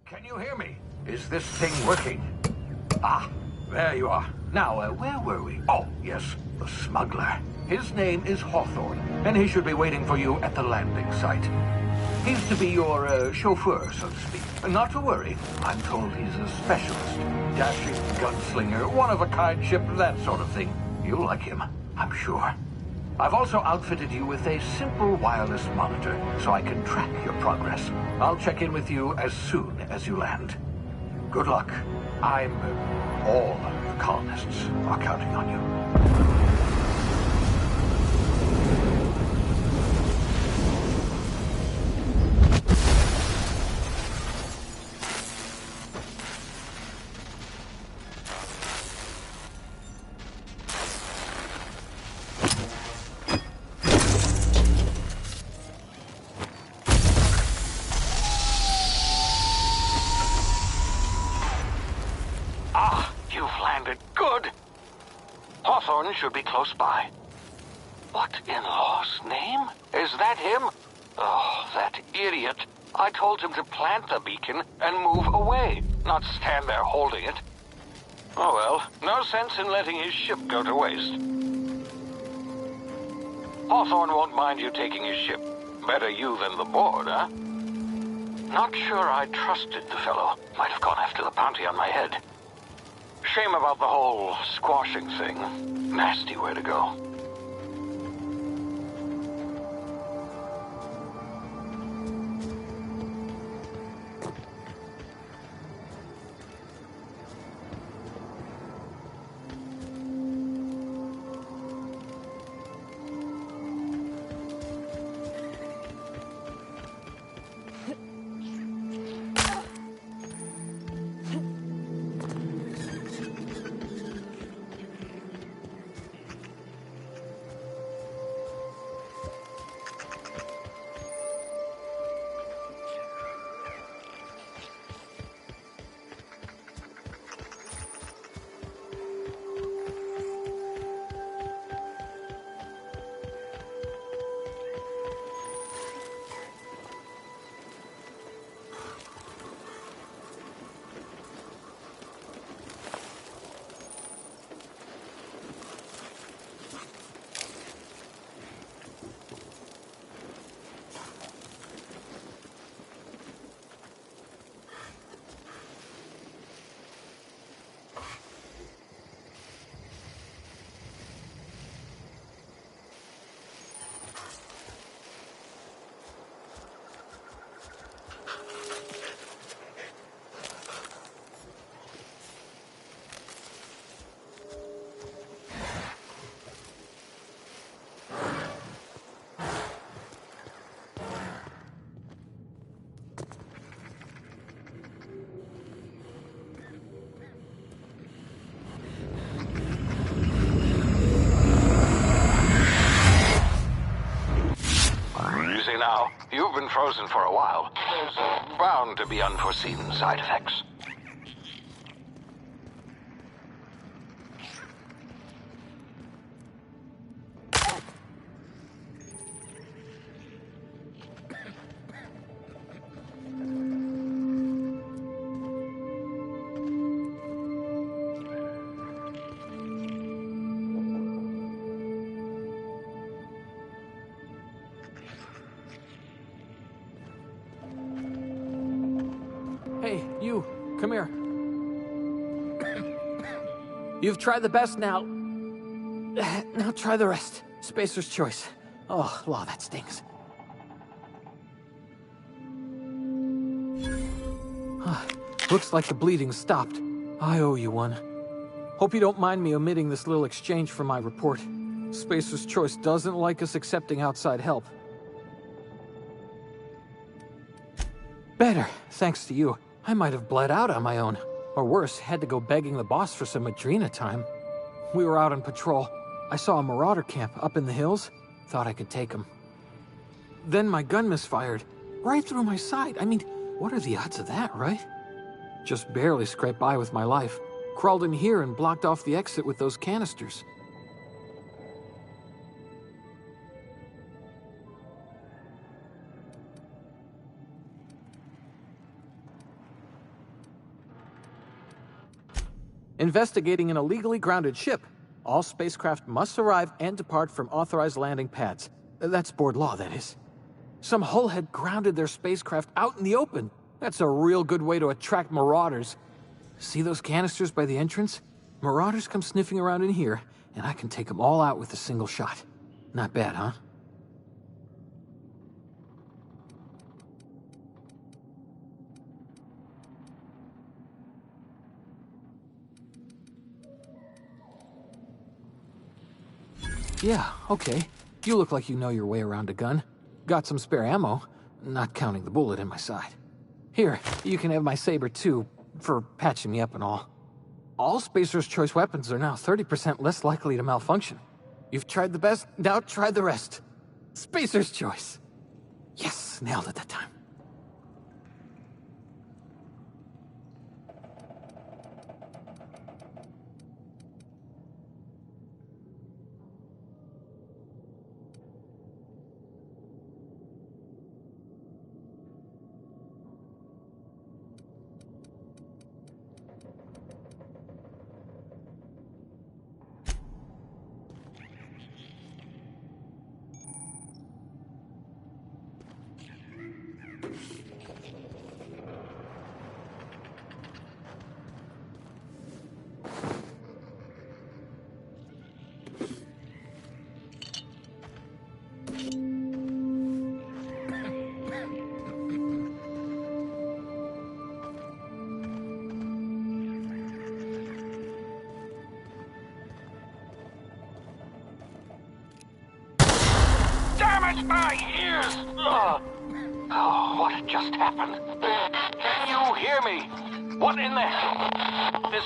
Can you hear me? Is this thing working? Ah, there you are. Now, where were we? Oh, yes, the smuggler. His name is Hawthorne, and he should be waiting for you at the landing site. He's to be your chauffeur, so to speak. Not to worry. I'm told he's a specialist. Dashing gunslinger, one-of-a-kind ship, that sort of thing. You'll like him, I'm sure. I've also outfitted you with a simple wireless monitor, so I can track your progress. I'll check in with you as soon as you land. Good luck. All the colonists are counting on you. Hawthorne should be close by. What in law's name? Is that him? Oh, that idiot. I told him to plant the beacon and move away, not stand there holding it. Oh well, no sense in letting his ship go to waste. Hawthorne won't mind you taking his ship. Better you than the board, huh? Not sure I trusted the fellow. Might have gone after the bounty on my head. Shame about the whole squashing thing. Nasty way to go. Now, you've been frozen for a while. There's bound to be unforeseen side effects. Hey, you, come here. You've tried the best now. Now try the rest. Spacer's choice. Oh, law, that stings. Looks like the bleeding stopped. I owe you one. Hope you don't mind me omitting this little exchange from my report. Spacer's choice doesn't like us accepting outside help. Better, thanks to you. I might have bled out on my own. Or worse, had to go begging the boss for some Adrena time. We were out on patrol. I saw a marauder camp up in the hills. Thought I could take him. Then my gun misfired. Right through my side. I mean, what are the odds of that, right? Just barely scraped by with my life. Crawled in here and blocked off the exit with those canisters. Investigating an illegally grounded ship. All spacecraft must arrive and depart from authorized landing pads. That's board law, that is. Some hullhead grounded their spacecraft out in the open. That's a real good way to attract marauders. See those canisters by the entrance? Marauders come sniffing around in here, and I can take them all out with a single shot. Not bad, huh? Yeah, okay. You look like you know your way around a gun. Got some spare ammo, not counting the bullet in my side. Here, you can have my saber too, for patching me up and all. All Spacer's Choice weapons are now 30% less likely to malfunction. You've tried the best, now try the rest. Spacer's Choice. Yes, nailed it that time. Damn it, my ears! Oh, what just happened? Can you hear me? What in the hell? This...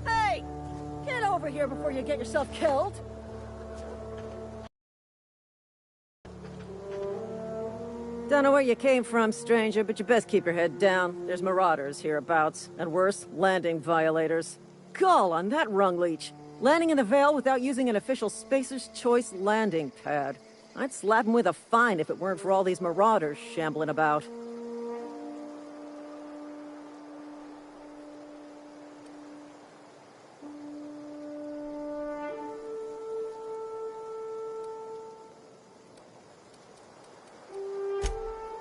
Hey! Get over here before you get yourself killed! Don't know where you came from, stranger, but you best keep your head down. There's marauders hereabouts, and worse, landing violators. Gall on that rung leech. Landing in the Vale without using an official Spacer's Choice landing pad. I'd slap him with a fine if it weren't for all these marauders shambling about.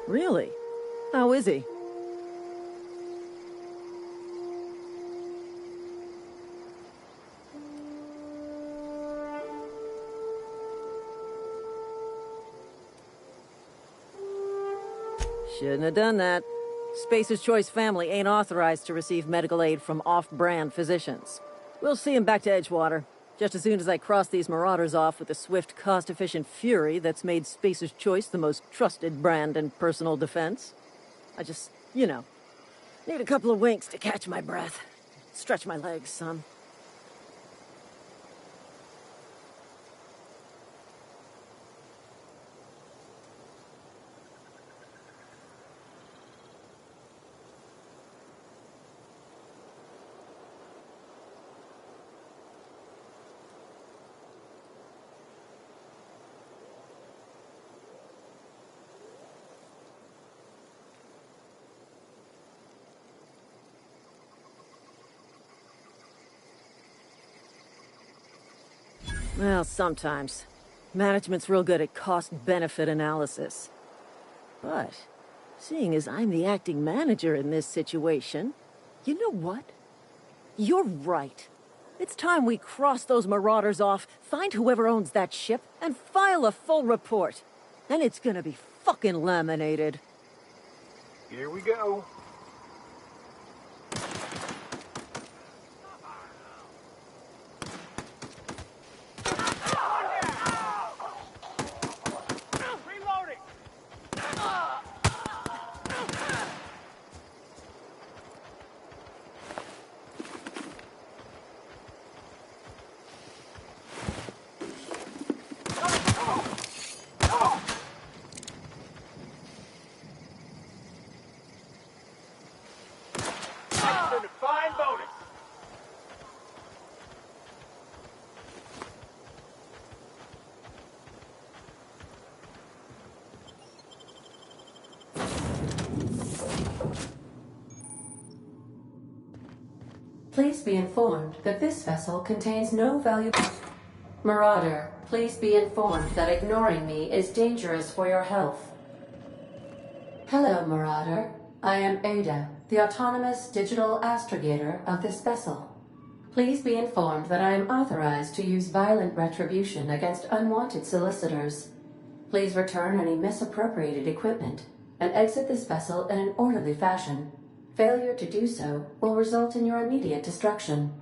Really? How is he? Shouldn't have done that. Spacer's Choice family ain't authorized to receive medical aid from off-brand physicians. We'll see him back to Edgewater, just as soon as I cross these marauders off with the swift, cost-efficient fury that's made Spacer's Choice the most trusted brand in personal defense. I just, need a couple of winks to catch my breath. Stretch my legs, son. Well, sometimes. Management's real good at cost-benefit analysis. But, seeing as I'm the acting manager in this situation, you know what? You're right. It's time we cross those marauders off, find whoever owns that ship, and file a full report. Then it's gonna be fucking laminated. Here we go. Please be informed that this vessel contains no valuable... Marauder, please be informed that ignoring me is dangerous for your health. Hello, Marauder. I am Ada, the autonomous digital astrogator of this vessel. Please be informed that I am authorized to use violent retribution against unwanted solicitors. Please return any misappropriated equipment and exit this vessel in an orderly fashion. Failure to do so will result in your immediate destruction.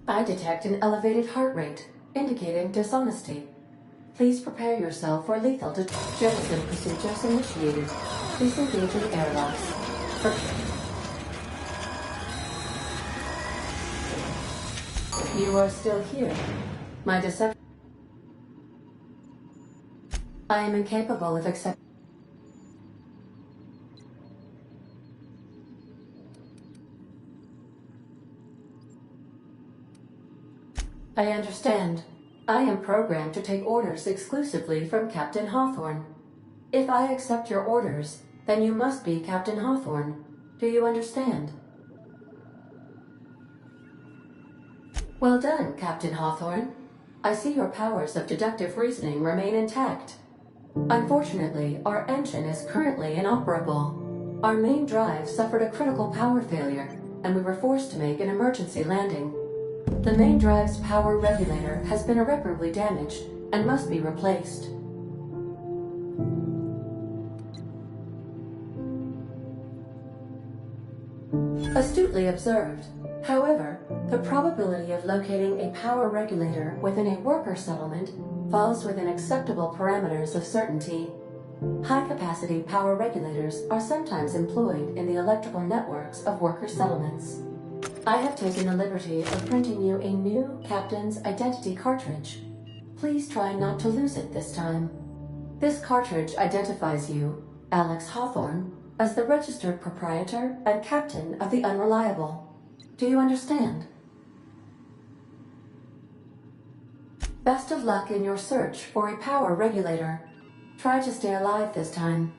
I detect an elevated heart rate, indicating dishonesty. Please prepare yourself for lethal jettison procedures initiated. Please engage in airlocks. You are still here. My deception. I am incapable of accepting. I understand. I am programmed to take orders exclusively from Captain Hawthorne. If I accept your orders, then you must be Captain Hawthorne. Do you understand? Well done, Captain Hawthorne. I see your powers of deductive reasoning remain intact. Unfortunately, our engine is currently inoperable. Our main drive suffered a critical power failure, and we were forced to make an emergency landing. The main drive's power regulator has been irreparably damaged and must be replaced. Astutely observed. However, the probability of locating a power regulator within a worker settlement falls within acceptable parameters of certainty. High-capacity power regulators are sometimes employed in the electrical networks of worker settlements. I have taken the liberty of printing you a new Captain's Identity cartridge. Please try not to lose it this time. This cartridge identifies you, Alex Hawthorne, as the registered proprietor and captain of the Unreliable. Do you understand? Best of luck in your search for a power regulator. Try to stay alive this time.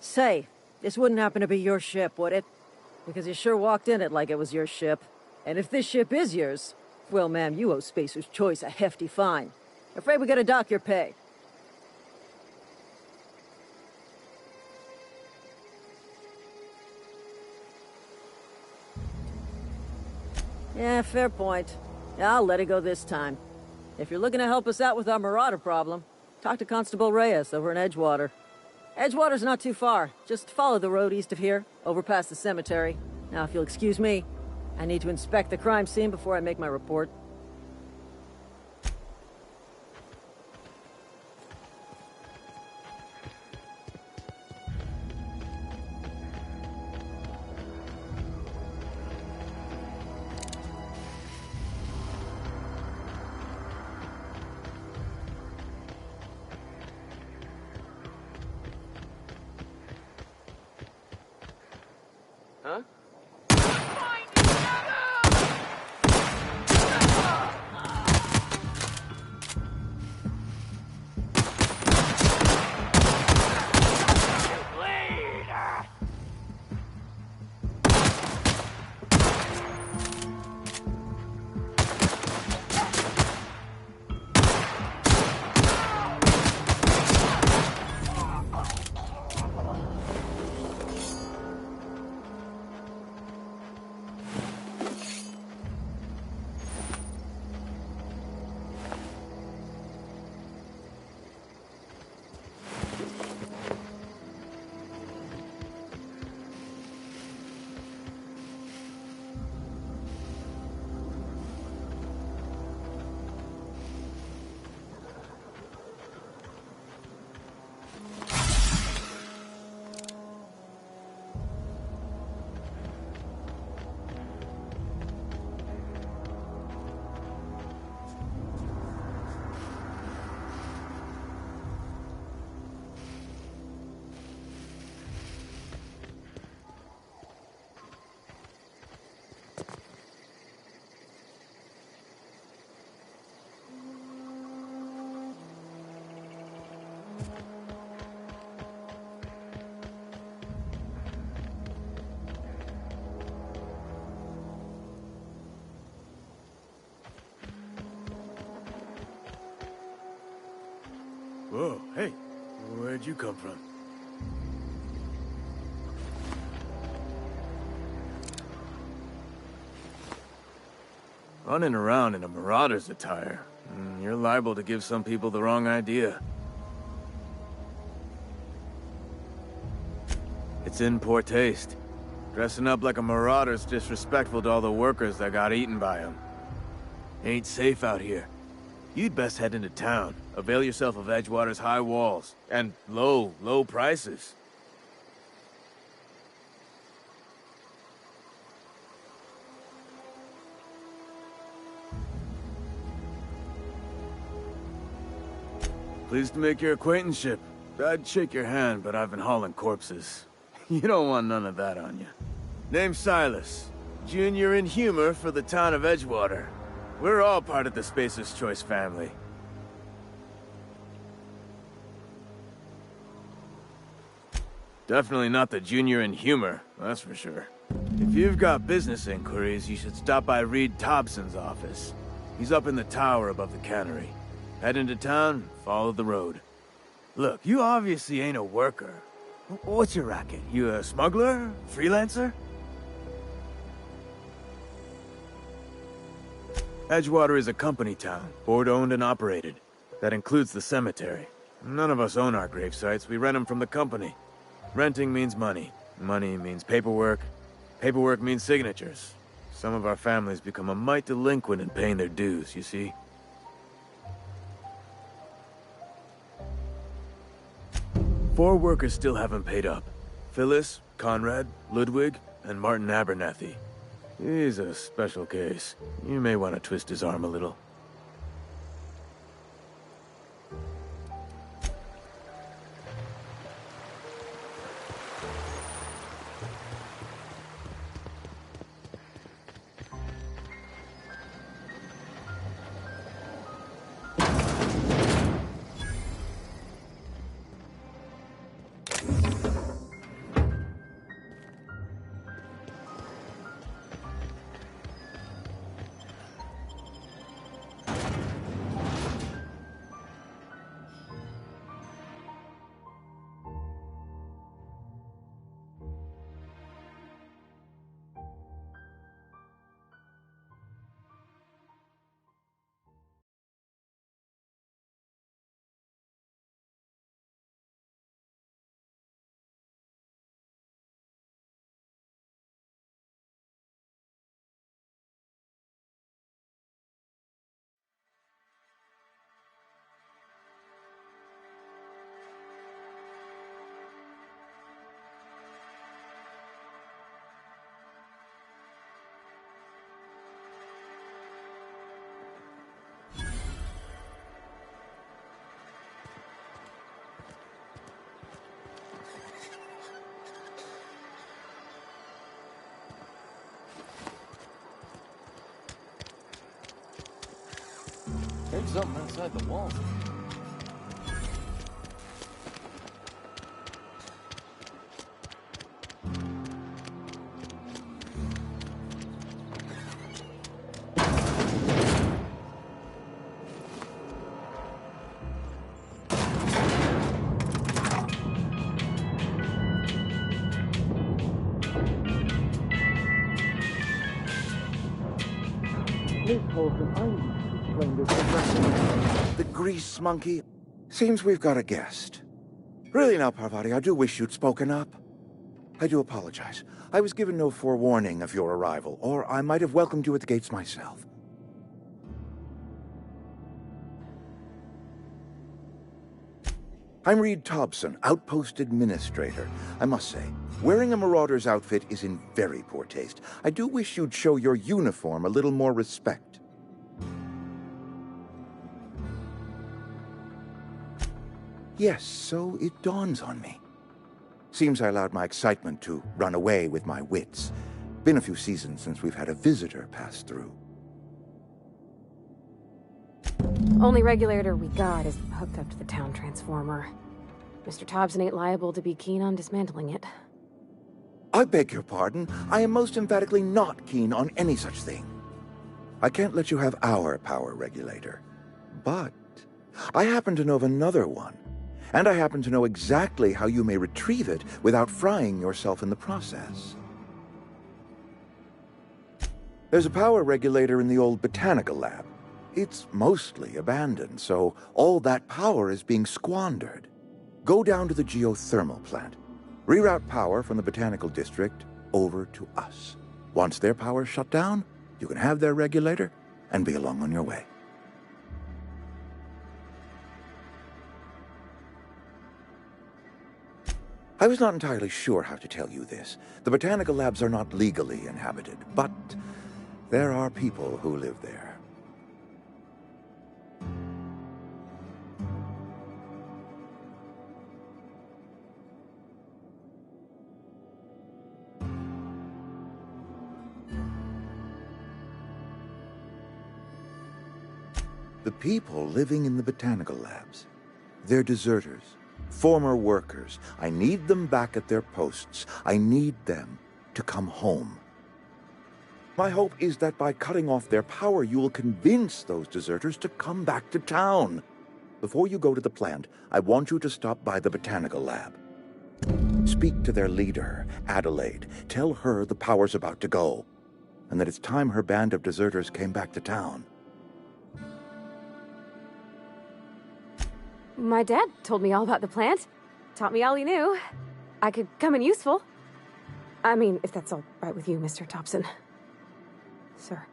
Say, this wouldn't happen to be your ship, would it? Because you sure walked in it like it was your ship. And if this ship is yours, well, ma'am, you owe Spacer's Choice a hefty fine. Afraid we gotta dock your pay. Yeah, fair point. I'll let it go this time. If you're looking to help us out with our Marauder problem, talk to Constable Reyes over in Edgewater. Edgewater's not too far. Just follow the road east of here, over past the cemetery. Now, if you'll excuse me, I need to inspect the crime scene before I make my report. Huh? Whoa, hey, where'd you come from? Running around in a Marauder's attire. You're liable to give some people the wrong idea. It's in poor taste. Dressing up like a Marauder's disrespectful to all the workers that got eaten by them. Ain't safe out here. You'd best head into town. Avail yourself of Edgewater's high walls. And low prices. Pleased to make your acquaintanceship. I'd shake your hand, but I've been hauling corpses. You don't want none of that on you. Name's Silas. Junior in humor for the town of Edgewater. We're all part of the Spacer's Choice family. Definitely not the junior in humor, that's for sure. If you've got business inquiries, you should stop by Reed Thompson's office. He's up in the tower above the cannery. Head into town, follow the road. Look, you obviously ain't a worker. What's your racket? You a smuggler? Freelancer? Edgewater is a company town, board-owned and operated. That includes the cemetery. None of us own our grave sites, we rent them from the company. Renting means money. Money means paperwork. Paperwork means signatures. Some of our families become a mite delinquent in paying their dues, you see? Four workers still haven't paid up. Phyllis, Conrad, Ludwig, and Martin Abernathy. He's a special case. You may want to twist his arm a little. There's something inside the walls. The grease monkey? Seems we've got a guest. Really now, Parvati, I do wish you'd spoken up. I do apologize. I was given no forewarning of your arrival, or I might have welcomed you at the gates myself. I'm Reed Thompson, Outpost Administrator. I must say, wearing a Marauder's outfit is in very poor taste. I do wish you'd show your uniform a little more respect. Yes, so it dawns on me. Seems I allowed my excitement to run away with my wits. Been a few seasons since we've had a visitor pass through. Only regulator we got is hooked up to the town transformer. Mr. Thompson ain't liable to be keen on dismantling it. I beg your pardon. I am most emphatically not keen on any such thing. I can't let you have our power regulator. But I happen to know of another one. And I happen to know exactly how you may retrieve it without frying yourself in the process. There's a power regulator in the old botanical lab. It's mostly abandoned, so all that power is being squandered. Go down to the geothermal plant. Reroute power from the botanical district over to us. Once their power's shut down, you can have their regulator and be along on your way. I was not entirely sure how to tell you this. The botanical labs are not legally inhabited, but there are people who live there. The people living in the botanical labs, they're deserters, former workers. I need them back at their posts. I need them to come home. My hope is that by cutting off their power, you will convince those deserters to come back to town. Before you go to the plant, I want you to stop by the botanical lab. Speak to their leader, Adelaide. Tell her the power's about to go, and that it's time her band of deserters came back to town. My dad told me all about the plant. Taught me all he knew. I could come in useful. I mean, if that's all right with you, Mr. Thompson. Sir.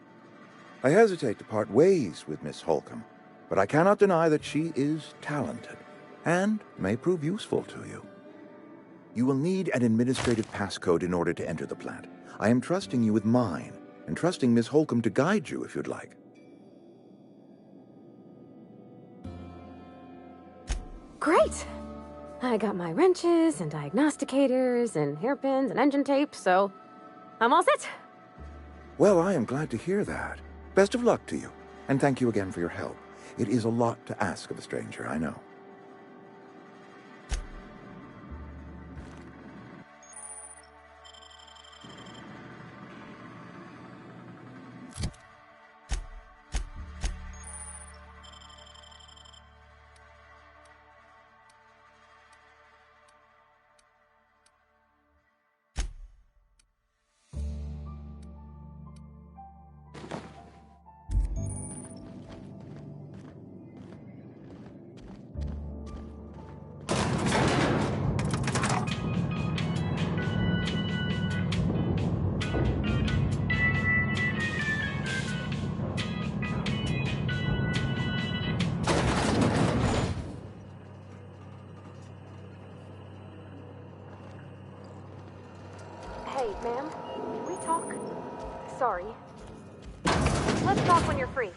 I hesitate to part ways with Miss Holcomb, but I cannot deny that she is talented and may prove useful to you. You will need an administrative passcode in order to enter the plant. I am trusting you with mine, and trusting Miss Holcomb to guide you if you'd like. Great! I got my wrenches and diagnosticators and hairpins and engine tape, so I'm all set. Well, I am glad to hear that. Best of luck to you, and thank you again for your help. It is a lot to ask of a stranger, I know. Hey, ma'am, can we talk? Sorry. Let's talk when you're free.